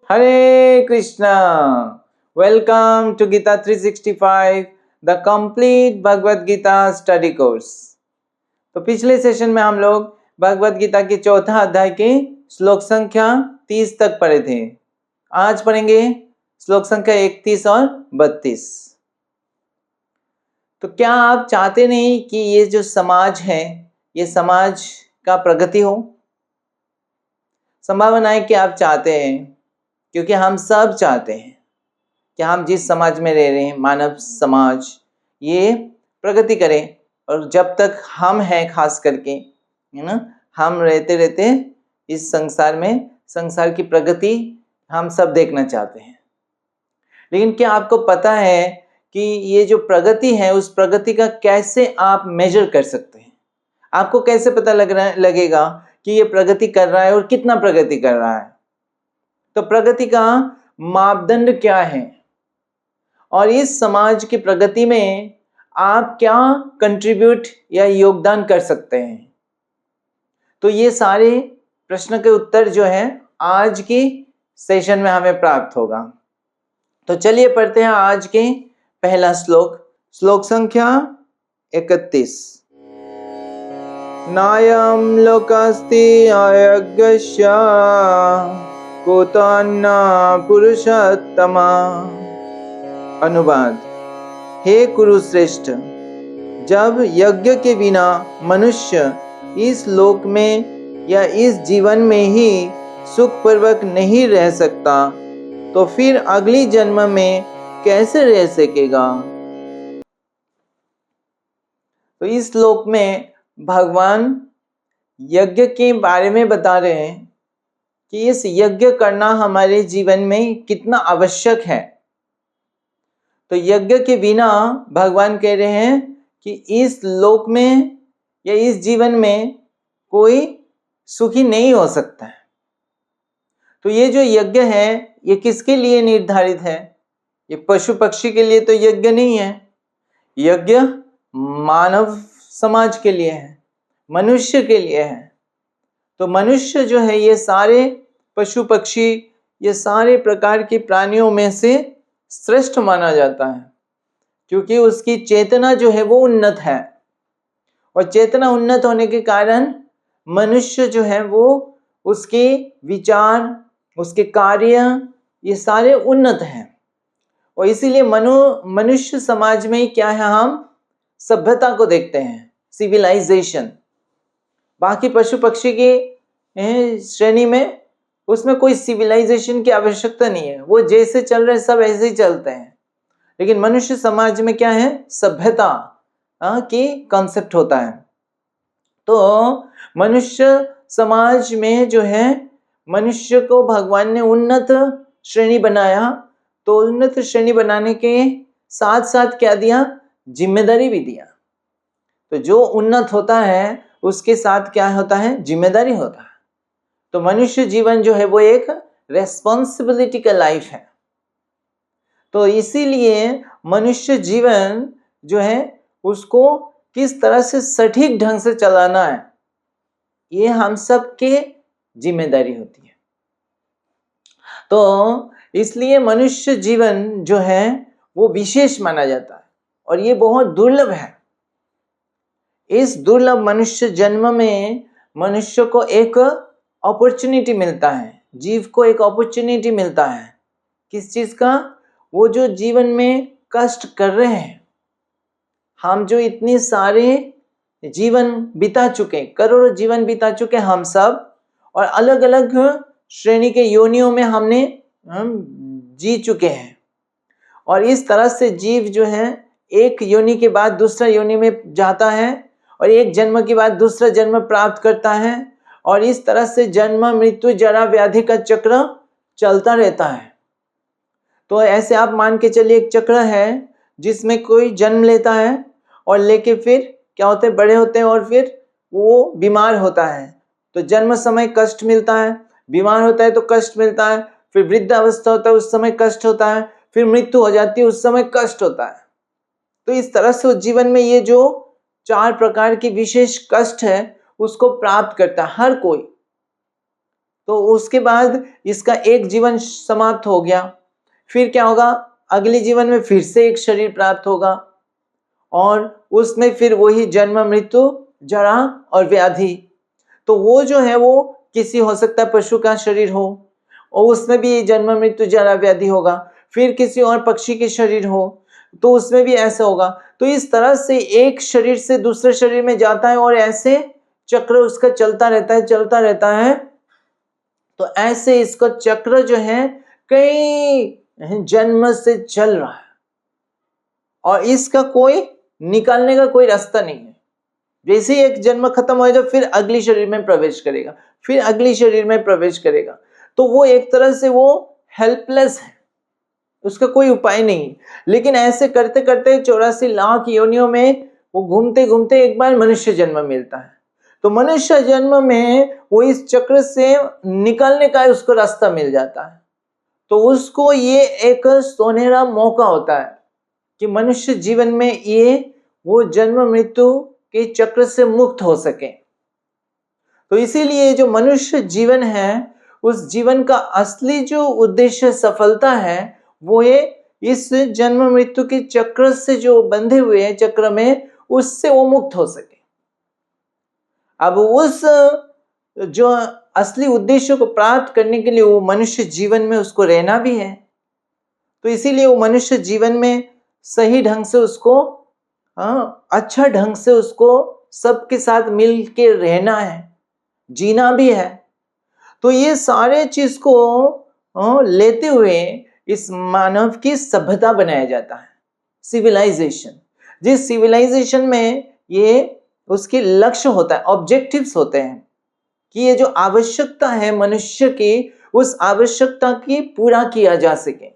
Hare Krishna. Welcome to Gita 365, the complete Bhagavad Gita study course. तो पिछले session में हम लोग भगवद गीता के चौथा अध्याय के श्लोक संख्या 30 तक पढ़े थे। आज पढ़ेंगे श्लोक संख्या 31 और 32। तो क्या आप चाहते नहीं कि ये जो समाज है, ये समाज का प्रगति हो? संभावना है कि आप चाहते हैं, क्योंकि हम सब चाहते हैं कि हम जिस समाज में रह रहे हैं, मानव समाज, ये प्रगति करें। और जब तक हम हैं, खास करके, है ना, हम रहते इस संसार में, संसार की प्रगति हम सब देखना चाहते हैं। लेकिन क्या आपको पता है कि ये जो प्रगति है, उस प्रगति का कैसे आप मेजर कर सकते हैं? आपको कैसे पता लगेगा कि ये प्रगति कर रहा है और कितना प्रगति कर रहा है? तो प्रगति का मापदंड क्या है, और इस समाज की प्रगति में आप क्या कंट्रीब्यूट या योगदान कर सकते हैं? तो ये सारे प्रश्न के उत्तर जो है आज की सेशन में हमें प्राप्त होगा। तो चलिए पढ़ते हैं आज के पहला श्लोक, श्लोक संख्या 31। नायं लोकास्ति अयज्ञस्य कुतोऽन्य पुरुषोत्तमा। अनुवाद। हे कुरुश्रेष्ठ, जब यज्ञ के बिना मनुष्य इस लोक में या इस जीवन में ही सुखपूर्वक नहीं रह सकता, तो फिर अगली जन्म में कैसे रह सकेगा? तो इस श्लोक में भगवान यज्ञ के बारे में बता रहे हैं कि इस यज्ञ करना हमारे जीवन में कितना आवश्यक है। तो यज्ञ के बिना भगवान कह रहे हैं कि इस लोक में या इस जीवन में कोई सुखी नहीं हो सकता है। तो ये जो यज्ञ है, ये किसके लिए निर्धारित है? ये पशु पक्षी के लिए तो यज्ञ नहीं है। यज्ञ मानव समाज के लिए है, मनुष्य के लिए है। तो मनुष्य जो है, ये सारे पशु पक्षी, ये सारे प्रकार के प्राणियों में से श्रेष्ठ माना जाता है, क्योंकि उसकी चेतना जो है वो उन्नत है। और चेतना उन्नत होने के कारण मनुष्य जो है वो, उसके विचार, उसके कार्य, ये सारे उन्नत हैं। और इसीलिए मनुष्य समाज में क्या है, हम सभ्यता को देखते हैं, सिविलाइजेशन। बाकी पशु पक्षी की श्रेणी में उसमें कोई सिविलाइजेशन की आवश्यकता नहीं है, वो जैसे चल रहे सब ऐसे ही चलते हैं। लेकिन मनुष्य समाज में क्या है, सभ्यता की कॉन्सेप्ट होता है। तो मनुष्य समाज में जो है, मनुष्य को भगवान ने उन्नत श्रेणी बनाया। तो उन्नत श्रेणी बनाने के साथ साथ क्या दिया, जिम्मेदारी भी दिया। तो जो उन्नत होता है उसके साथ क्या होता है, जिम्मेदारी होता है। तो मनुष्य जीवन जो है वो एक रेस्पॉन्सिबिलिटी का लाइफ है। तो इसीलिए मनुष्य जीवन जो है उसको किस तरह से सटीक ढंग से चलाना है, ये हम सब के जिम्मेदारी होती है। तो इसलिए मनुष्य जीवन जो है वो विशेष माना जाता है, और ये बहुत दुर्लभ है। इस दुर्लभ मनुष्य जन्म में मनुष्य को एक अपॉर्चुनिटी मिलता है, जीव को एक अपॉर्चुनिटी मिलता है। किस चीज का? वो जो जीवन में कष्ट कर रहे हैं, हम जो इतने सारे जीवन बिता चुके, करोड़ों जीवन बिता चुके हम सब, और अलग अलग श्रेणी के योनियों में हम जी चुके हैं। और इस तरह से जीव जो है एक योनि के बाद दूसरा योनि में जाता है, और एक जन्म के बाद दूसरा जन्म प्राप्त करता है, और इस तरह से जन्म मृत्यु जरा व्याधि का चक्र चलता रहता है। तो ऐसे आप मान के चलिए, एक चक्र है जिसमें कोई जन्म लेता है और लेके फिर क्या होते हैं, बड़े होते हैं, और फिर वो बीमार होता है। तो जन्म समय कष्ट मिलता है, बीमार होता है तो कष्ट मिलता है, फिर वृद्धावस्था होता है उस समय कष्ट होता है, फिर मृत्यु हो जाती है उस समय कष्ट होता है। तो इस तरह से जीवन में ये जो 4 प्रकार की विशेष कष्ट है उसको प्राप्त करता है हर कोई। तो उसके बाद इसका एक जीवन समाप्त हो गया, फिर क्या होगा, अगले जीवन में फिर से एक शरीर प्राप्त होगा और उसमें फिर वही जन्म मृत्यु जरा और व्याधि। तो वो जो है वो किसी हो सकता है पशु का शरीर हो और उसमें भी जन्म मृत्यु जरा व्याधि होगा, फिर किसी और पक्षी के शरीर हो तो उसमें भी ऐसा होगा। तो इस तरह से एक शरीर से दूसरे शरीर में जाता है और ऐसे चक्र उसका चलता रहता है। तो ऐसे इसका चक्र जो है कई जन्म से चल रहा है और इसका कोई निकालने का कोई रास्ता नहीं है। जैसे ही एक जन्म खत्म होएगा फिर अगली शरीर में प्रवेश करेगा, फिर अगली शरीर में प्रवेश करेगा। तो वो एक तरह से वो हेल्पलेस है, उसका कोई उपाय नहीं। लेकिन ऐसे करते करते 84 लाख योनियों में वो घूमते घूमते एक बार मनुष्य जन्म मिलता है। तो मनुष्य जन्म में वो इस चक्र से निकलने का उसको रास्ता मिल जाता है। तो उसको ये एक सोनेरा मौका होता है कि मनुष्य जीवन में ये वो जन्म मृत्यु के चक्र से मुक्त हो सके। तो इसीलिए जो मनुष्य जीवन है उस जीवन का असली जो उद्देश्य सफलता है वो ये इस जन्म मृत्यु के चक्र से जो बंधे हुए हैं चक्र में, उससे वो मुक्त हो सके। अब उस जो असली उद्देश्य को प्राप्त करने के लिए वो मनुष्य जीवन में उसको रहना भी है। तो इसीलिए वो मनुष्य जीवन में सही ढंग से उसको अच्छा ढंग से उसको सबके साथ मिल के रहना है, जीना भी है। तो ये सारे चीज को लेते हुए इस मानव की सभ्यता बनाया जाता है, सिविलाइजेशन। जिस सिविलाइजेशन में ये उसके लक्ष्य होता है, ऑब्जेक्टिव्स होते हैं कि ये जो आवश्यकता है मनुष्य की, उस आवश्यकता की पूरा किया जा सके।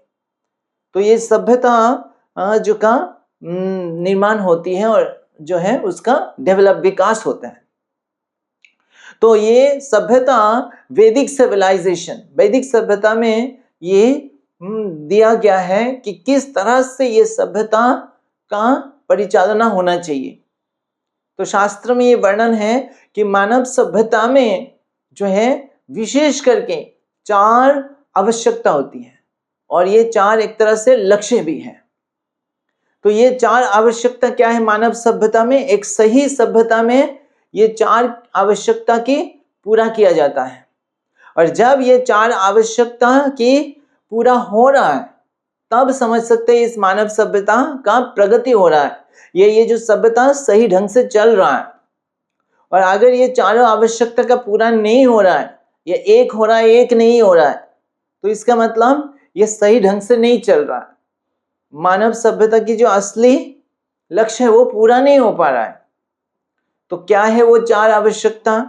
तो ये सभ्यता जो का निर्माण होती है और जो है उसका डेवलप विकास होता है। तो ये सभ्यता वैदिक सिविलाइजेशन, वैदिक सभ्यता में ये दिया गया है कि किस तरह से ये सभ्यता का परिचालना होना चाहिए। तो शास्त्र में ये वर्णन है कि मानव सभ्यता में जो है विशेष करके 4 आवश्यकता होती है और ये 4 एक तरह से लक्ष्य भी है। तो ये 4 आवश्यकता क्या है मानव सभ्यता में? एक सही सभ्यता में ये 4 आवश्यकता की पूरा किया जाता है और जब ये 4 आवश्यकता की पूरा हो रहा है तब समझ सकते हैं इस मानव सभ्यता का प्रगति हो रहा है, ये जो सभ्यता सही ढंग से चल रहा है। और अगर ये चारों आवश्यकता का पूरा नहीं हो रहा है, ये एक हो रहा है एक नहीं हो रहा है, तो इसका मतलब ये सही ढंग से नहीं चल रहा है। मानव सभ्यता की जो असली लक्ष्य है वो पूरा नहीं हो पा रहा है। तो क्या है वो 4 आवश्यकता?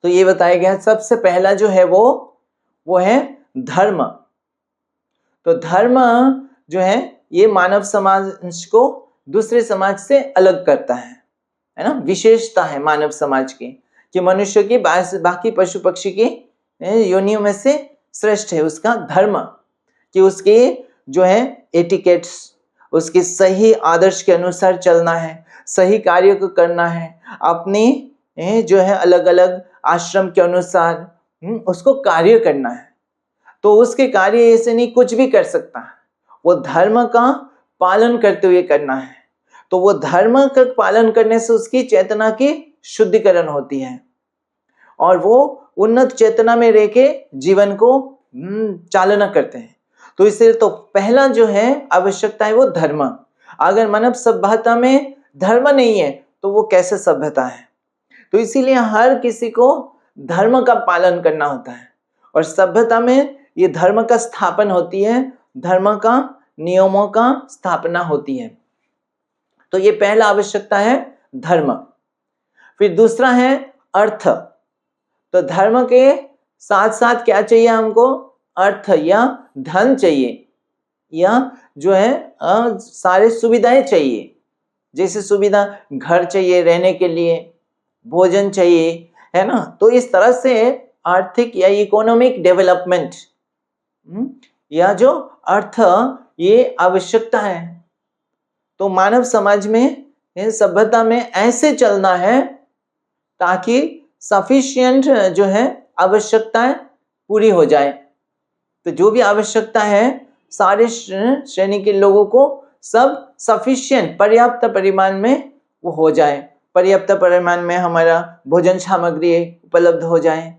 तो ये बताया गया सबसे पहला जो है वो है धर्म। तो धर्म जो है ये मानव समाज को दूसरे समाज से अलग करता है ना, विशेषता है मानव समाज की कि मनुष्य की बाकी पशु पक्षी की योनियों में से श्रेष्ठ है उसका धर्म, कि उसके जो है एटिकेट्स, उसके सही आदर्श के अनुसार चलना है, सही कार्य को करना है, अपनी जो है अलग अलग आश्रम के अनुसार उसको कार्य करना है। तो उसके कार्य ऐसे नहीं कुछ भी कर सकता है, वो धर्म का पालन करते हुए करना है। तो वो धर्म का पालन करने से उसकी चेतना की शुद्धिकरण होती है और वो उन्नत चेतना में रह के जीवन को चालना करते हैं। तो इसलिए तो पहला जो है आवश्यकता है वो धर्म। अगर मानव सभ्यता में धर्म नहीं है तो वो कैसे सभ्यता है? तो इसीलिए हर किसी को धर्म का पालन करना होता है और सभ्यता में ये धर्म का स्थापन होती है, धर्म का नियमों का स्थापना होती है। तो ये पहला आवश्यकता है धर्म। फिर दूसरा है अर्थ। तो धर्म के साथ साथ क्या चाहिए हमको? अर्थ या धन चाहिए, या जो है सारे सुविधाएं चाहिए। जैसे सुविधा घर चाहिए रहने के लिए, भोजन चाहिए, है ना। तो इस तरह से आर्थिक या इकोनॉमिक डेवलपमेंट या जो अर्थ ये आवश्यकता है। तो मानव समाज में सभ्यता में ऐसे चलना है ताकि सफिशिएंट जो है आवश्यकताएं पूरी हो जाए। तो जो भी आवश्यकता है सारे श्रेणी के लोगों को सब सफिशिएंट, पर्याप्त परिमाण में वो हो जाए, पर्याप्त परिमाण में हमारा भोजन सामग्री उपलब्ध हो जाए।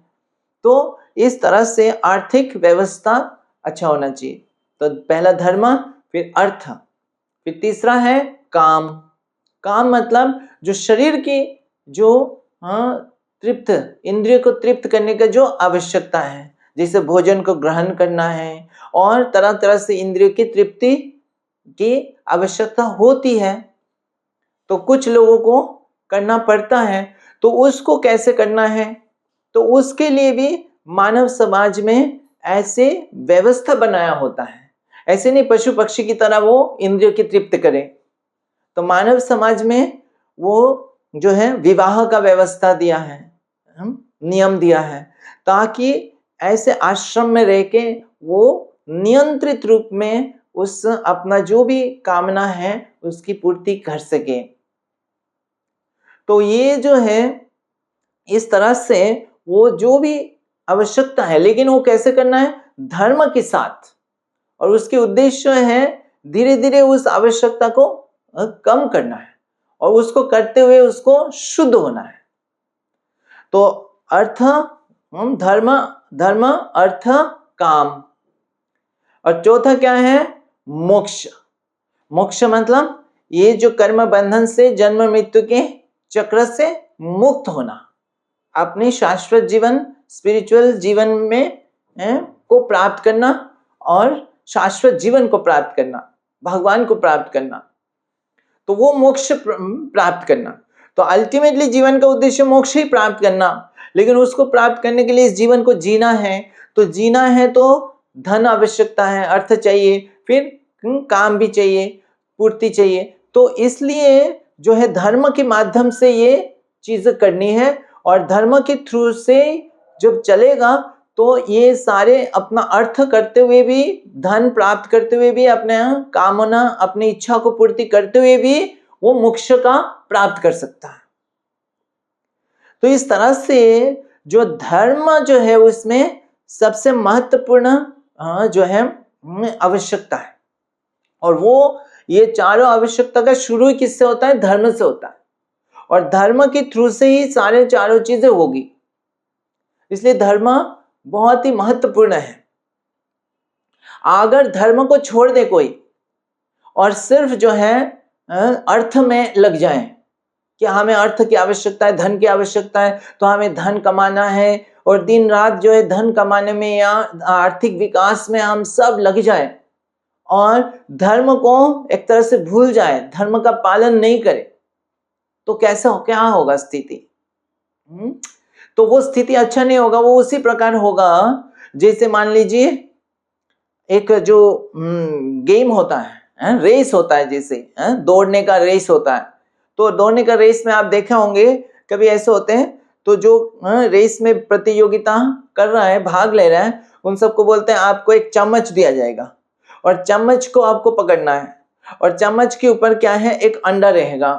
तो इस तरह से आर्थिक व्यवस्था अच्छा होना चाहिए। तो पहला धर्म, फिर अर्थ, फिर तीसरा है काम। काम मतलब जो शरीर की जो तृप्त, इंद्रिय को तृप्त करने का जो आवश्यकता है, जैसे भोजन को ग्रहण करना है और तरह तरह से इंद्रियों की तृप्ति की आवश्यकता होती है, तो कुछ लोगों को करना पड़ता है। तो उसको कैसे करना है, तो उसके लिए भी मानव समाज में ऐसे व्यवस्था बनाया होता है। ऐसे नहीं पशु पक्षी की तरह वो इंद्रियों की तृप्त करे। तो मानव समाज में वो जो है विवाह का व्यवस्था दिया है, नियम दिया है, ताकि ऐसे आश्रम में रह के वो नियंत्रित रूप में उस अपना जो भी कामना है उसकी पूर्ति कर सके। तो ये जो है इस तरह से वो जो भी आवश्यकता है, लेकिन वो कैसे करना है, धर्म के साथ। और उसके उद्देश्य है धीरे धीरे उस आवश्यकता को कम करना है और उसको करते हुए उसको शुद्ध होना है। तो अर्थ, धर्म अर्थ काम। और चौथा क्या है, मोक्ष। मोक्ष मतलब ये जो कर्म बंधन से, जन्म मृत्यु के चक्र से मुक्त होना, अपने शाश्वत जीवन, स्पिरिचुअल जीवन में को प्राप्त करना और शाश्वत जीवन को प्राप्त करना, भगवान को प्राप्त करना, तो वो मोक्ष प्राप्त करना। तो अल्टीमेटली जीवन का उद्देश्य मोक्ष ही प्राप्त करना, लेकिन उसको प्राप्त करने के लिए इस जीवन को जीना है। तो जीना है तो धन आवश्यकता है, अर्थ चाहिए, फिर काम भी चाहिए, पूर्ति चाहिए। तो इसलिए जो है धर्म के माध्यम से ये चीजें करनी है, और धर्म के थ्रू से जब चलेगा तो ये सारे अपना अर्थ करते हुए भी, धन प्राप्त करते हुए भी, अपने कामना, अपनी इच्छा को पूर्ति करते हुए भी वो मोक्ष का प्राप्त कर सकता है। तो इस तरह से जो धर्म जो है उसमें सबसे महत्वपूर्ण जो है आवश्यकता है, और वो ये चारों आवश्यकता का शुरू किससे होता है, धर्म से होता है, और धर्म के थ्रू से ही सारे चारों चीजें होगी। इसलिए धर्म बहुत ही महत्वपूर्ण है। अगर धर्म को छोड़ दे कोई और सिर्फ जो है अर्थ में लग जाए कि हमें अर्थ की आवश्यकता है, धन की आवश्यकता है, तो हमें धन कमाना है, और दिन रात जो है धन कमाने में या आर्थिक विकास में हम सब लग जाए और धर्म को एक तरह से भूल जाए, धर्म का पालन नहीं करे, तो क्या होगा स्थिति? तो वो स्थिति अच्छा नहीं होगा। वो उसी प्रकार होगा जैसे मान लीजिए एक जो गेम होता है, रेस होता है, जैसे दौड़ने का रेस होता है। तो दौड़ने का रेस में आप देखे होंगे कभी ऐसे होते हैं, तो जो रेस में प्रतियोगिता कर रहा है, भाग ले रहा है, उन सबको बोलते हैं आपको एक चम्मच दिया जाएगा और चम्मच को आपको पकड़ना है, और चम्मच के ऊपर क्या है, एक अंडा रहेगा।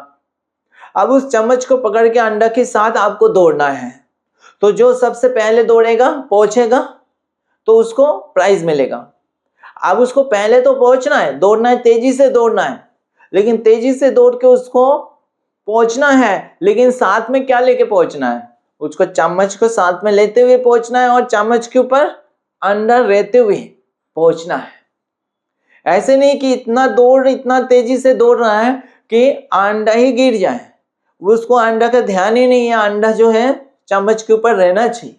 अब उस चम्मच को पकड़ के अंडा के साथ आपको दौड़ना है। तो जो सबसे पहले दौड़ेगा, पहुंचेगा, तो उसको प्राइज मिलेगा। अब उसको पहले तो पहुंचना है, दौड़ना है, तेजी से दौड़ना है, लेकिन तेजी से दौड़ के उसको पहुंचना है, लेकिन साथ में क्या लेके पहुंचना है, उसको चम्मच को साथ में लेते हुए पहुंचना है और चम्मच के ऊपर अंडा रहते हुए पहुंचना है। ऐसे नहीं कि इतना तेजी से दौड़ रहा है कि अंडा ही गिर जाए, उसको अंडा का ध्यान ही नहीं है, अंडा जो है चम्मच के ऊपर रहना चाहिए।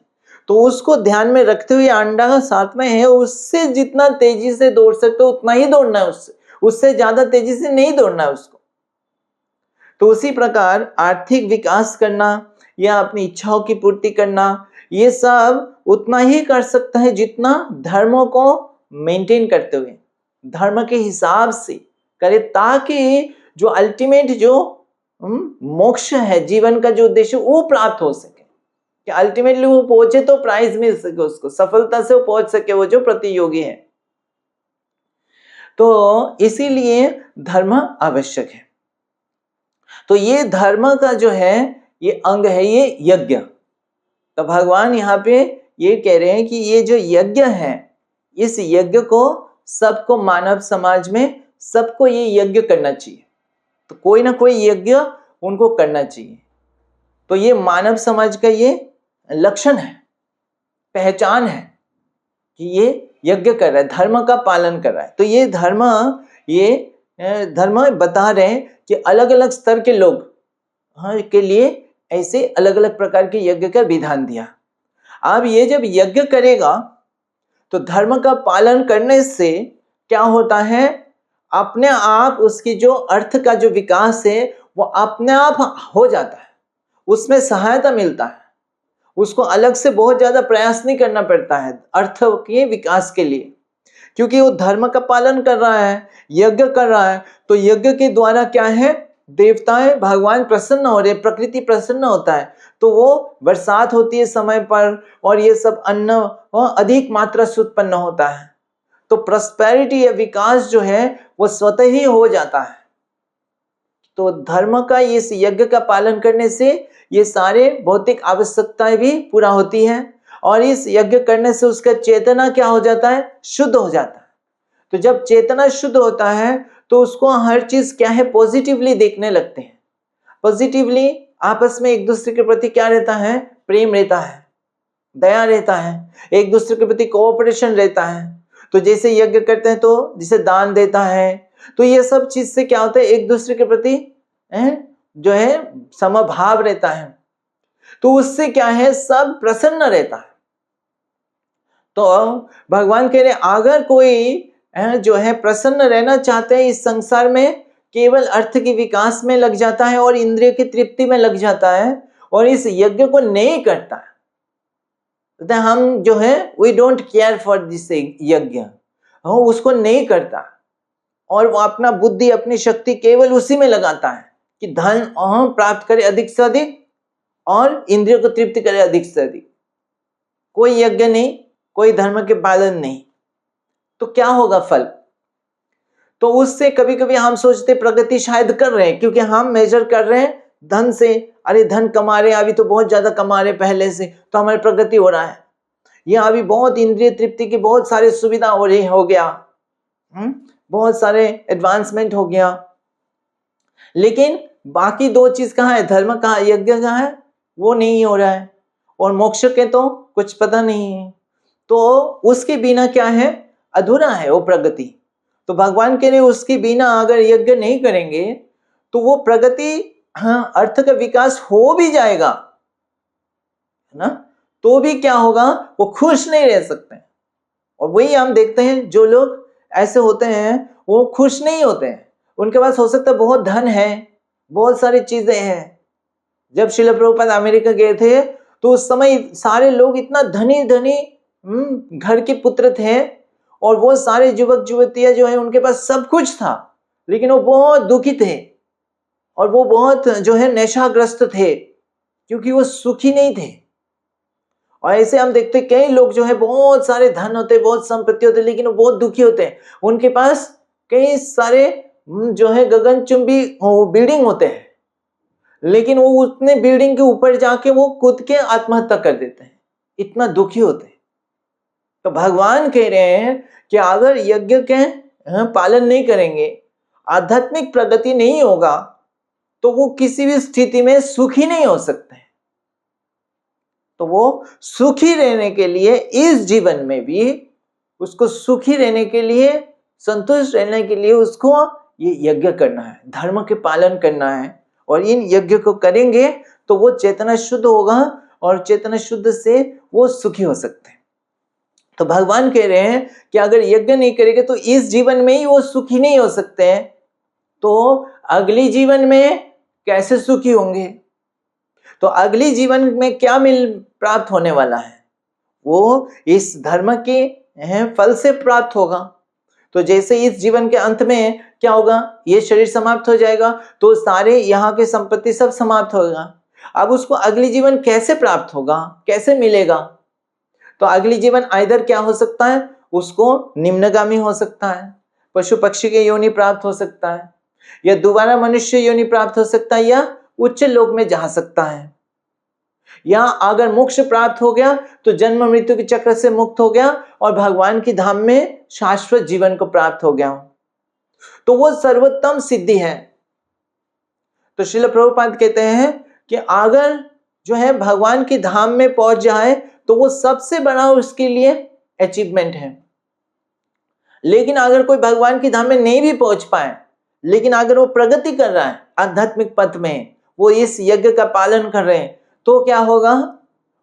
तो उसको ध्यान में रखते हुए अंडा का साथ में है, उससे जितना तेजी से दौड़ सकते हो उतना ही दौड़ना है, उससे ज्यादा तेजी से नहीं दौड़ना है उसको। तो उसी प्रकार आर्थिक विकास करना या अपनी इच्छाओं की पूर्ति करना, ये सब उतना ही कर सकता है जितना धर्मों को मेंटेन करते हुए, धर्म के हिसाब से करे, ताकि जो अल्टीमेट जो मोक्ष है, जीवन का जो उद्देश्य, वो प्राप्त हो सके, कि अल्टीमेटली वो पहुंचे तो प्राइज मिल सके, उसको सफलता से वो पहुंच सके, वो जो प्रतियोगी है। तो इसीलिए धर्म आवश्यक है। तो ये धर्म का जो है ये अंग है, ये यज्ञ। तो भगवान यहाँ पे ये कह रहे हैं कि ये जो यज्ञ है, इस यज्ञ को सबको, मानव समाज में सबको ये यज्ञ करना चाहिए। तो कोई ना कोई यज्ञ उनको करना चाहिए। तो ये मानव समाज का ये लक्षण है, पहचान है कि ये यज्ञ कर रहा है, धर्म का पालन कर रहा है। तो ये धर्म बता रहे हैं कि अलग अलग स्तर के लोग के लिए ऐसे अलग अलग प्रकार के यज्ञ का विधान दिया। अब ये जब यज्ञ करेगा तो धर्म का पालन करने से क्या होता है, अपने आप उसकी जो अर्थ का जो विकास है वो अपने आप हो जाता है, उसमें सहायता मिलता है, उसको अलग से बहुत ज्यादा प्रयास नहीं करना पड़ता है अर्थ के विकास के लिए, क्योंकि वो धर्म का पालन कर रहा है, यज्ञ कर रहा है। तो यज्ञ के द्वारा क्या है, देवताएं, भगवान प्रसन्न हो रहे, प्रकृति प्रसन्न होता है, तो वो बरसात होती है समय पर, और ये सब अन्न अधिक मात्रा से उत्पन्न होता है। तो प्रॉस्पेरिटी या विकास जो है वो स्वतः ही हो जाता है। तो धर्म का इस यज्ञ का पालन करने से ये सारे भौतिक आवश्यकताएं भी पूरा होती है, और इस यज्ञ करने से उसका चेतना क्या हो जाता है, शुद्ध हो जाता है। तो जब चेतना शुद्ध होता है तो उसको हर चीज क्या है, पॉजिटिवली देखने लगते हैं। पॉजिटिवली आपस में एक दूसरे के प्रति क्या रहता है, प्रेम रहता है, दया रहता है, एक दूसरे के प्रति कोऑपरेशन रहता है। तो जैसे यज्ञ करते हैं तो जैसे दान देता है, तो ये सब चीज से क्या होता है, एक दूसरे के प्रति जो है समभाव रहता है। तो उससे क्या है, सब प्रसन्न रहता है। तो भगवान कह रहे अगर कोई जो है प्रसन्न रहना चाहते हैं इस संसार में, केवल अर्थ के विकास में लग जाता है और इंद्रिय की तृप्ति में लग जाता है और इस यज्ञ को नहीं करता है, तो हम जो है we don't care for this yagya, उसको नहीं करता और वो अपना बुद्धि, अपनी शक्ति केवल उसी में लगाता है कि धन प्राप्त करे अधिक से अधिक और इंद्रियों को तृप्ति करे अधिक से अधिक, कोई यज्ञ नहीं, कोई धर्म के पालन नहीं। तो क्या होगा फल? तो उससे कभी कभी हम सोचते प्रगति शायद कर रहे हैं, क्योंकि हम मेजर कर रहे हैं धन से, अरे धन कमा रहे, अभी तो बहुत ज्यादा कमा रहे पहले से, तो हमारी प्रगति हो रहा है, या अभी बहुत इंद्रिय तृप्ति की बहुत सारी सुविधा हो रही, हो गया, बहुत सारे एडवांसमेंट हो गया। लेकिन बाकी दो चीज कहाँ है, धर्म कहाँ, यज्ञ कहाँ है, वो नहीं हो रहा है, और मोक्ष के तो कुछ पता नहीं है। तो उसके बिना क्या है, अधूरा है वो प्रगति। तो भगवान के लिए उसके बिना अगर यज्ञ नहीं करेंगे तो वो प्रगति, अर्थ का विकास हो भी जाएगा है ना, तो भी क्या होगा, वो खुश नहीं रह सकते। और वही हम देखते हैं जो लोग ऐसे होते हैं वो खुश नहीं होते हैं। उनके पास हो सकता है बहुत धन है, बहुत सारी चीजें हैं। जब श्रील प्रभुपाद अमेरिका गए थे तो उस समय सारे लोग इतना धनी धनी घर के पुत्र थे, और वो सारे युवक युवतियां जो है उनके पास सब कुछ था, लेकिन वो बहुत दुखी थे और वो बहुत जो है नशाग्रस्त थे, क्योंकि वो सुखी नहीं थे। और ऐसे हम देखते कई लोग जो है बहुत सारे धन होते, बहुत संपत्ति होते, लेकिन वो बहुत दुखी होते हैं। उनके पास कई सारे जो है गगनचुंबी बिल्डिंग होते हैं, लेकिन वो उतने बिल्डिंग के ऊपर जाके वो कूद के आत्महत्या कर देते हैं, इतना दुखी होते हैं। तो भगवान कह रहे हैं कि अगर यज्ञ के पालन नहीं करेंगे, आध्यात्मिक प्रगति नहीं होगा, तो वो किसी भी स्थिति में सुखी नहीं हो सकते। तो वो सुखी रहने के लिए इस जीवन में भी उसको सुखी रहने के लिए, संतुष्ट रहने के लिए उसको ये यज्ञ करना है, धर्म के पालन करना है। और इन यज्ञ को करेंगे तो वो चेतना शुद्ध होगा, और चेतना शुद्ध से वो सुखी हो सकते हैं। तो भगवान कह रहे हैं कि अगर यज्ञ नहीं करेंगे तो इस जीवन में ही वो सुखी नहीं हो सकते हैं, तो अगली जीवन में कैसे सुखी होंगे? तो अगली जीवन में क्या प्राप्त होने वाला है, वो इस धर्म के फल से प्राप्त होगा। तो जैसे इस जीवन के अंत में क्या होगा, ये शरीर समाप्त हो जाएगा तो सारे यहाँ के संपत्ति सब समाप्त होगा। अब उसको अगली जीवन कैसे प्राप्त होगा, कैसे मिलेगा? तो अगली जीवन आइदर क्या हो सकता है, उसको निम्नगामी हो सकता है, पशु पक्षी के योनि प्राप्त हो सकता है, या दोबारा मनुष्य योनि प्राप्त हो सकता है, या उच्च लोक में जा सकता है, या अगर मोक्ष प्राप्त हो गया तो जन्म मृत्यु के चक्र से मुक्त हो गया और भगवान की धाम में शाश्वत जीवन को प्राप्त हो गया, तो वो सर्वोत्तम सिद्धि है। तो श्रील प्रभुपाद कहते हैं कि अगर जो है भगवान की धाम में पहुंच जाए तो वो सबसे बड़ा उसके लिए अचीवमेंट है। लेकिन अगर कोई भगवान की धाम में नहीं भी पहुंच पाए, लेकिन अगर वो प्रगति कर रहा है आध्यात्मिक पथ में, वो इस यज्ञ का पालन कर रहे हैं, तो क्या होगा,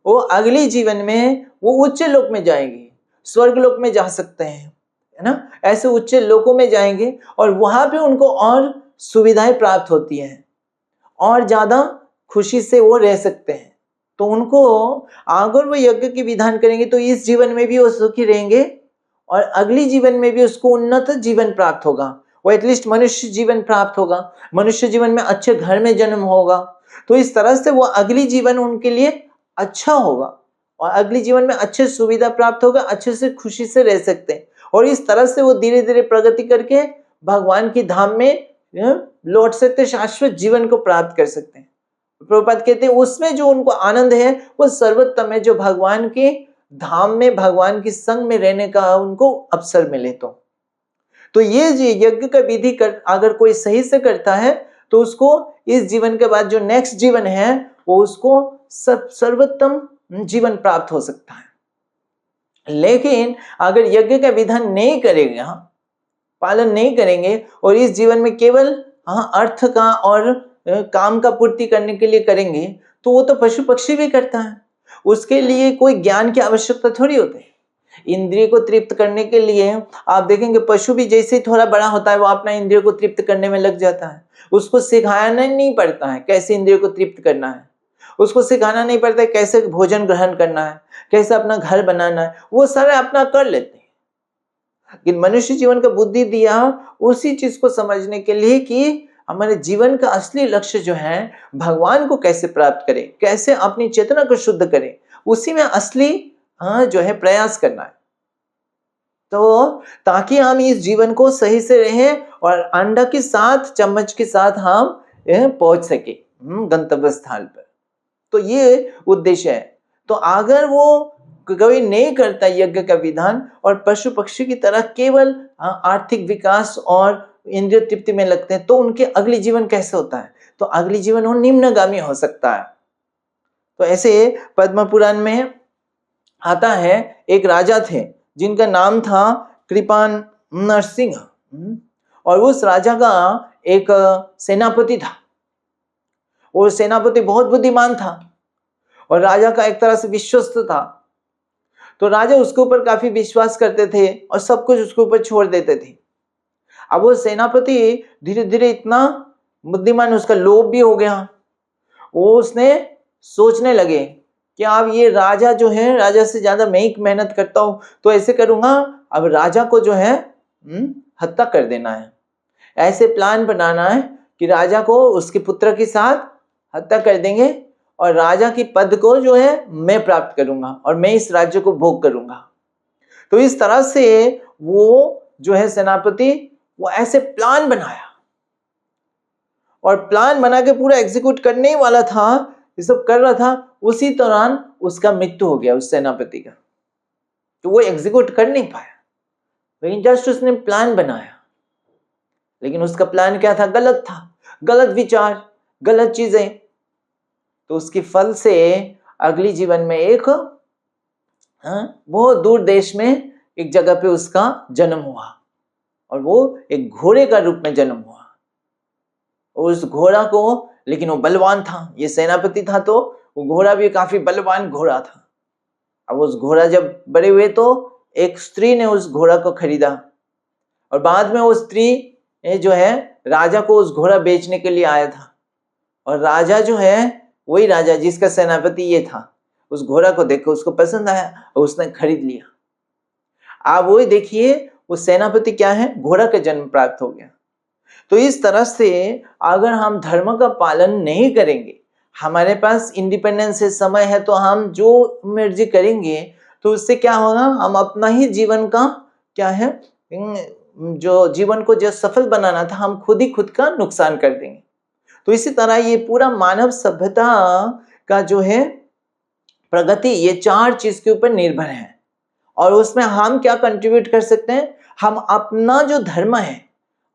वो अगले जीवन में वो उच्च लोक में जाएंगे, स्वर्ग लोक में जा सकते हैं, है ना। ऐसे उच्च लोकों में जाएंगे और वहां पे उनको और सुविधाएं प्राप्त होती हैं और ज्यादा खुशी से वो रह सकते हैं। तो उनको अगर वो यज्ञ की विधान करेंगे तो इस जीवन में भी वो सुखी रहेंगे और अगली जीवन में भी उसको उन्नत जीवन प्राप्त होगा, वो एटलीस्ट मनुष्य जीवन प्राप्त होगा, मनुष्य जीवन में अच्छे घर में जन्म होगा। तो इस तरह से वो अगली जीवन उनके लिए अच्छा होगा और अगली जीवन में अच्छे सुविधा प्राप्त होगा, अच्छे से खुशी से रह सकते हैं और इस तरह से वो धीरे धीरे प्रगति करके भगवान की धाम में लौट सकते, शाश्वत जीवन को प्राप्त कर सकते हैं। प्रभुपाद कहते हैं उसमें जो उनको आनंद है वो सर्वोत्तम है, जो भगवान के धाम में भगवान की संग में रहने का उनको अवसर मिले। तो ये यज्ञ का विधि अगर कोई सही से करता है तो उसको इस जीवन के बाद जो नेक्स्ट जीवन है वो उसको सर्वोत्तम जीवन प्राप्त हो सकता है। लेकिन अगर यज्ञ का विधान नहीं करेगा, पालन नहीं करेंगे और इस जीवन में केवल अर्थ का और काम का पूर्ति करने के लिए करेंगे, तो वो तो पशु पक्षी भी करता है, उसके लिए कोई ज्ञान की आवश्यकता थोड़ी होती है। इंद्रिय को तृप्त करने के लिए आप देखेंगे पशु भी जैसे ही थोड़ा बड़ा होता है वो अपना इंद्रिय को तृप्त करने में लग जाता है, उसको सिखाना नहीं पड़ता है कैसे इंद्रिय को तृप्त करना है, उसको सिखाना नहीं पड़ता है कैसे भोजन ग्रहण करना है, कैसे अपना घर बनाना है, वो सारा अपना कर लेते हैं। लेकिन मनुष्य जीवन का बुद्धि दिया उसी चीज को समझने के लिए कि हमारे जीवन का असली लक्ष्य जो है भगवान को कैसे प्राप्त करें, कैसे अपनी चेतना को शुद्ध करें, उसी में असली जो है प्रयास करना है। तो ताकि हम इस जीवन को सही से रहें और अंडा के साथ चम्मच के साथ हम पहुंच सके गंतव्य स्थान पर। तो ये उद्देश्य है। तो अगर वो कोई नहीं करता यज्ञ का विधान और पशु पक्षी की तरह केवल आर्थिक विकास और इंद्रिय तृप्ति में लगते हैं, तो उनके अगली जीवन कैसे होता है, तो अगली जीवन वो निम्नगामी हो सकता है। तो ऐसे पद्म पुराण में आता है एक राजा थे जिनका नाम था कृपान नरसिंह, और उस राजा का एक सेनापति था। वो सेनापति बहुत बुद्धिमान था और राजा का एक तरह से विश्वस्त था। तो राजा उसके ऊपर काफी विश्वास करते थे और सब कुछ उसके ऊपर छोड़ देते थे। अब वो सेनापति धीरे धीरे इतना बुद्धिमान, उसका लोभ भी हो गया। वो उसने सोचने लगे कि अब ये राजा जो है, राजा से ज्यादा मैं ही मेहनत करता हूं, तो ऐसे करूंगा अब राजा को जो है हत्या कर देना है। ऐसे प्लान बनाना है कि राजा को उसके पुत्र के साथ हत्या कर देंगे और राजा की पद को जो है मैं प्राप्त करूंगा और मैं इस राज्य को भोग करूंगा। तो इस तरह से वो जो है सेनापति वो ऐसे प्लान बनाया और प्लान बना के पूरा एग्जीक्यूट करने ही वाला था, ये सब कर रहा था। उसी दौरान उसका मृत्यु हो गया उस सेनापति का। तो वो एग्जीक्यूट कर नहीं पाया, लेकिन जस्ट उसने प्लान बनाया। लेकिन उसका प्लान क्या था, गलत था, गलत विचार, गलत चीजें। तो उसके फल से अगली जीवन में एक बहुत दूर देश में एक जगह पे उसका जन्म हुआ और वो एक घोड़े का रूप में जन्म हुआ। और उस घोड़ा को, लेकिन वो बलवान था, ये सेनापति था तो वो घोड़ा भी काफी बलवान घोड़ा था। अब उस घोड़ा जब बड़े हुए तो एक स्त्री ने उस घोड़ा को खरीदा और बाद में वो स्त्री जो है राजा को उस घोड़ा बेचने के लिए आया था। और राजा जो है वही राजा जिसका सेनापति ये था, उस घोड़ा को देखकर उसको पसंद आया और उसने खरीद लिया। आप वही देखिए वो सेनापति क्या है, घोड़ा का जन्म प्राप्त हो गया। तो इस तरह से अगर हम धर्म का पालन नहीं करेंगे, हमारे पास इंडिपेंडेंस है, समय है, तो हम जो मर्जी करेंगे, तो उससे क्या होगा, हम अपना ही जीवन का क्या है, जो जीवन को जो सफल बनाना था, हम खुद ही खुद का नुकसान कर देंगे। तो इसी तरह ये पूरा मानव सभ्यता का जो है प्रगति, ये 4 चीज के ऊपर निर्भर है। और उसमें हम क्या कंट्रीब्यूट कर सकते हैं? हम अपना जो धर्म है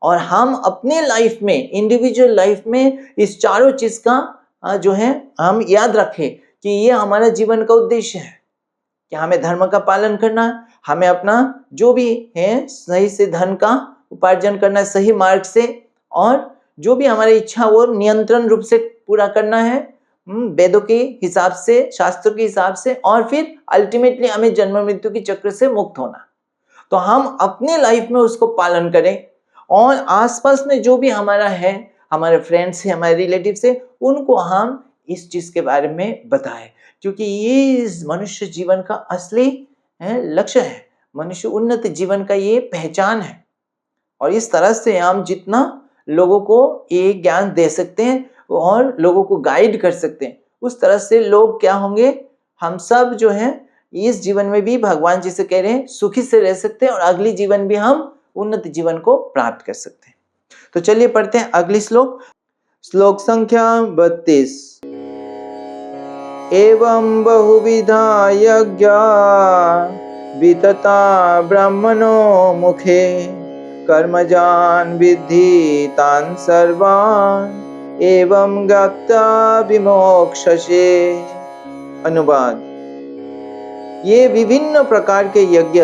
और हम अपने लाइफ में, इंडिविजुअल लाइफ में इस चारों चीज का जो है हम याद रखें कि ये हमारा जीवन का उद्देश्य है कि हमें धर्म का पालन करना है, हमें अपना जो भी है सही से धन का उपार्जन करना है सही मार्ग से, और जो भी हमारी इच्छा वो नियंत्रण रूप से पूरा करना है वेदों के हिसाब से, शास्त्रों के हिसाब से, और फिर अल्टीमेटली हमें जन्म मृत्यु की चक्र से मुक्त होना। तो हम अपने लाइफ में उसको पालन करें और आसपास में जो भी हमारा है, हमारे फ्रेंड्स है, हमारे रिलेटिव्स है, उनको हम इस चीज के बारे में बताएं, क्योंकि ये इस मनुष्य जीवन का असली लक्ष्य है, मनुष्य उन्नत जीवन का ये पहचान है। और इस तरह से हम जितना लोगों को ये ज्ञान दे सकते हैं और लोगों को गाइड कर सकते हैं, उस तरह से लोग क्या होंगे, हम सब जो है इस जीवन में भी भगवान जी से कह रहे हैं सुखी से रह सकते हैं और अगली जीवन भी हम उन्नत जीवन को प्राप्त कर सकते हैं। तो चलिए पढ़ते हैं अगली श्लोक, श्लोक संख्या 32। एवं बहुविधा यज्ञा वितता ब्रह्मणो मुखे कर्मजान विद्धि तान् सर्वान् एवं ज्ञात्वा विमोक्षसे। अनुवाद, ये विभिन्न प्रकार के यज्ञ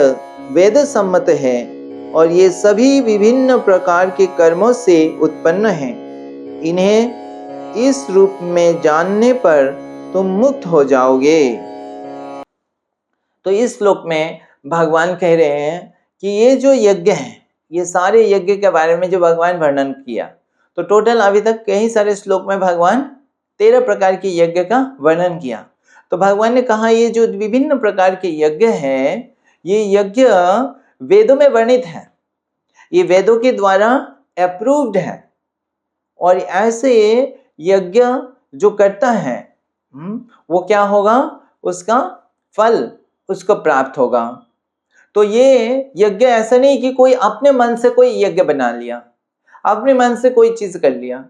वेद सम्मत है और ये सभी विभिन्न प्रकार के कर्मों से उत्पन्न हैं। इन्हें इस रूप में जानने पर तुम मुक्त हो जाओगे। तो इस श्लोक में भगवान कह रहे हैं कि ये जो यज्ञ हैं, ये सारे यज्ञ के बारे में जो भगवान वर्णन किया, तो टोटल अभी तक कई सारे श्लोक में भगवान 13 प्रकार के यज्ञ का वर्णन किया। तो भगवान ने कहा ये जो विभिन्न प्रकार के यज्ञ हैं, ये यज्ञ वेदों में वर्णित है, ये वेदों के द्वारा अप्रूव्ड है, और ऐसे यज्ञ जो करता है वो क्या होगा, उसका फल उसको प्राप्त होगा। तो ये यज्ञ ऐसा नहीं कि कोई अपने मन से कोई यज्ञ बना लिया, अपने मन से कोई चीज कर लिया,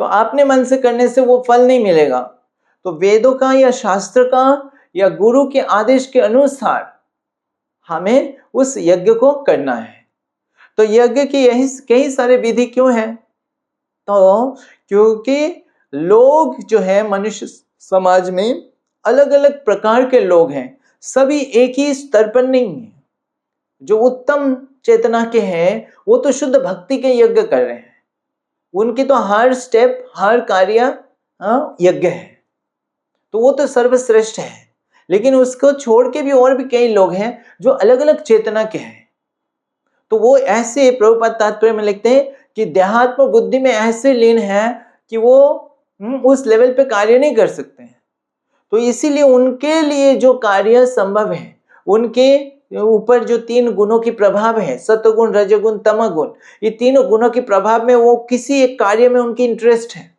तो अपने मन से करने से वो फल नहीं मिलेगा। तो वेदों का या शास्त्र का या गुरु के आदेश के अनुसार हमें उस यज्ञ को करना है। तो यज्ञ की यही कई सारे विधि क्यों है? तो क्योंकि लोग जो है मनुष्य समाज में अलग अलग प्रकार के लोग हैं, सभी एक ही स्तर पर नहीं है। जो उत्तम चेतना के हैं वो तो शुद्ध भक्ति के यज्ञ कर रहे हैं, उनके तो हर स्टेप हर कार्य यज्ञ है, तो वो तो सर्वश्रेष्ठ है। लेकिन उसको छोड़ के भी और भी कई लोग हैं जो अलग अलग चेतना के हैं, तो वो ऐसे प्रभुपाद तात्पर्य में लिखते हैं कि देहात्म बुद्धि में ऐसे लीन है कि वो उस लेवल पे कार्य नहीं कर सकते हैं। तो इसीलिए उनके लिए जो कार्य संभव है, उनके ऊपर जो 3 गुणों की प्रभाव है, सत्वगुण रजोगुण तमोगुण, ये तीनों गुणों के प्रभाव में वो किसी एक कार्य में उनकी इंटरेस्ट है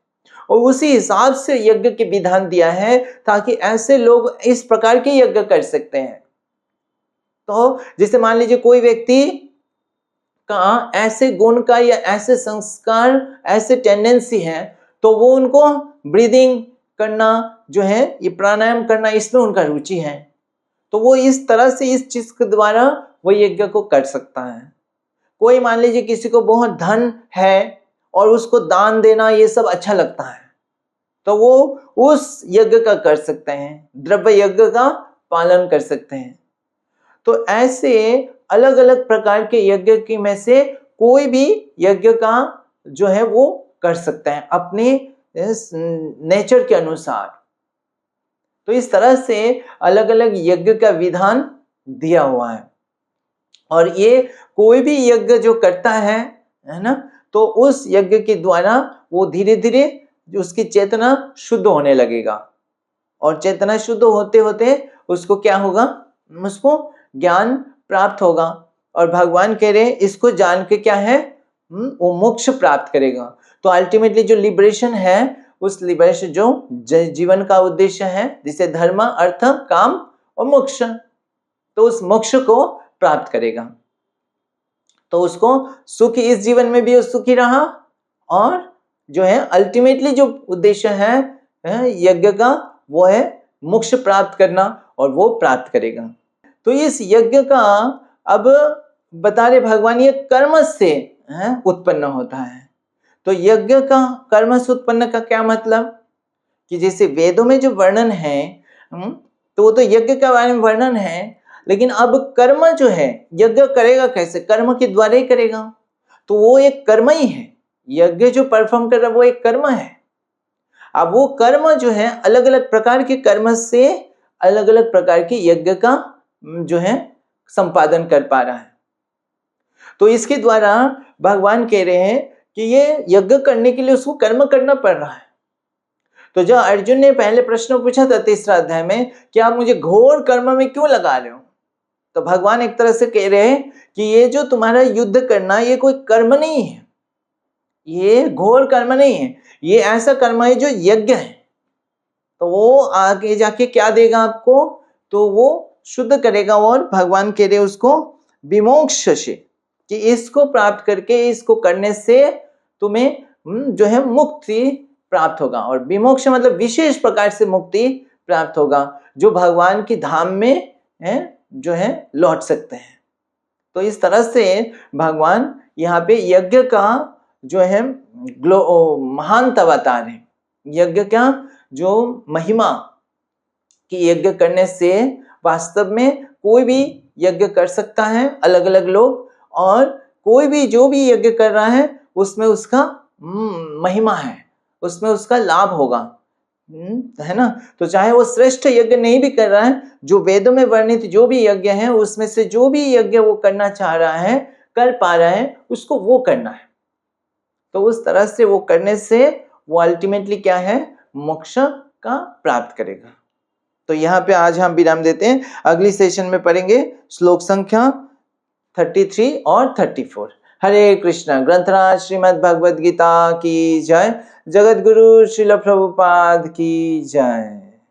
और उसी हिसाब से यज्ञ के विधान दिया है ताकि ऐसे लोग इस प्रकार के यज्ञ कर सकते हैं। तो जैसे मान लीजिए कोई व्यक्ति का ऐसे गुण का या ऐसे संस्कार ऐसे टेंडेंसी है, तो वो उनको ब्रीदिंग करना जो है, ये प्राणायाम करना, इसमें उनका रुचि है, तो वो इस तरह से इस चीज के द्वारा वो यज्ञ को कर सकता है। कोई मान लीजिए किसी को बहुत धन है और उसको दान देना ये सब अच्छा लगता है, तो वो उस यज्ञ का कर सकते हैं, द्रव्य यज्ञ का पालन कर सकते हैं। तो ऐसे अलग अलग प्रकार के यज्ञ की में से कोई भी यज्ञ का जो है वो कर सकते हैं अपने नेचर के अनुसार। तो इस तरह से अलग अलग यज्ञ का विधान दिया हुआ है, और ये कोई भी यज्ञ जो करता है ना, तो उस यज्ञ के द्वारा वो धीरे धीरे उसकी चेतना शुद्ध होने लगेगा, और चेतना शुद्ध होते होते उसको क्या होगा, उसको ज्ञान प्राप्त होगा, और भगवान कह रहे हैं इसको जान के क्या है, वो मोक्ष प्राप्त करेगा। तो अल्टीमेटली जो लिबरेशन है, उस लिबरेशन जो जीवन का उद्देश्य है, जिसे धर्म अर्थ काम और मोक्ष, तो उस मोक्ष को प्राप्त करेगा। तो उसको सुख इस जीवन में भी सुखी रहा, और जो है अल्टीमेटली जो उद्देश्य है यज्ञ का वो है मोक्ष प्राप्त करना और वो प्राप्त करेगा। तो इस यज्ञ का अब बता रहे भगवान ये कर्म से उत्पन्न होता है। तो यज्ञ का कर्म से उत्पन्न का क्या मतलब कि जैसे वेदों में जो वर्णन है तो वो तो यज्ञ के बारे में वर्णन है, लेकिन अब कर्म जो है यज्ञ करेगा कैसे, कर्म के द्वारा ही करेगा। तो वो एक कर्म ही है, यज्ञ जो परफॉर्म कर रहा है वो एक कर्म है। अब वो कर्म जो है अलग अलग प्रकार के कर्म से अलग अलग प्रकार के यज्ञ का जो है संपादन कर पा रहा है। तो इसके द्वारा भगवान कह रहे हैं कि ये यज्ञ करने के लिए उसको कर्म करना पड़ रहा है। तो जब अर्जुन ने पहले प्रश्न पूछा था 3रा अध्याय में कि आप मुझे घोर कर्म में क्यों लगा रहे हो, तो भगवान एक तरह से कह रहे हैं कि ये जो तुम्हारा युद्ध करना ये कोई कर्म नहीं है, ये घोर कर्म नहीं है, ये ऐसा कर्म है जो यज्ञ है। तो वो आगे जाके क्या देगा आपको, तो वो शुद्ध करेगा। और भगवान कह रहे उसको विमोक्ष से, कि इसको प्राप्त करके इसको करने से तुम्हें जो है मुक्ति प्राप्त होगा। और विमोक्ष मतलब विशेष प्रकार से मुक्ति प्राप्त होगा, जो भगवान की धाम में जो है लौट सकते हैं। तो इस तरह से भगवान यहाँ पे यज्ञ का जो है महानता बता रहे हैं। यज्ञ क्या, जो महिमा कि यज्ञ करने से वास्तव में कोई भी यज्ञ कर सकता है, अलग अलग लोग, और कोई भी जो भी यज्ञ कर रहा है उसमें उसका महिमा है, उसमें उसका लाभ होगा, है ना। तो चाहे वो श्रेष्ठ यज्ञ नहीं भी कर रहा है, जो वेदों में वर्णित जो भी यज्ञ है उसमें से जो भी यज्ञ वो करना चाह रहा है, कर पा रहा है, उसको वो करना है। तो उस तरह से वो करने से वो अल्टीमेटली क्या है, मोक्ष का प्राप्त करेगा। तो यहाँ पे आज हम विराम देते हैं, अगली सेशन में पढ़ेंगे श्लोक संख्या 33 और 34। हरे कृष्णा। ग्रंथराज श्रीमद् भगवद गीता की जय। जगत गुरु श्रील प्रभुपाद की जय।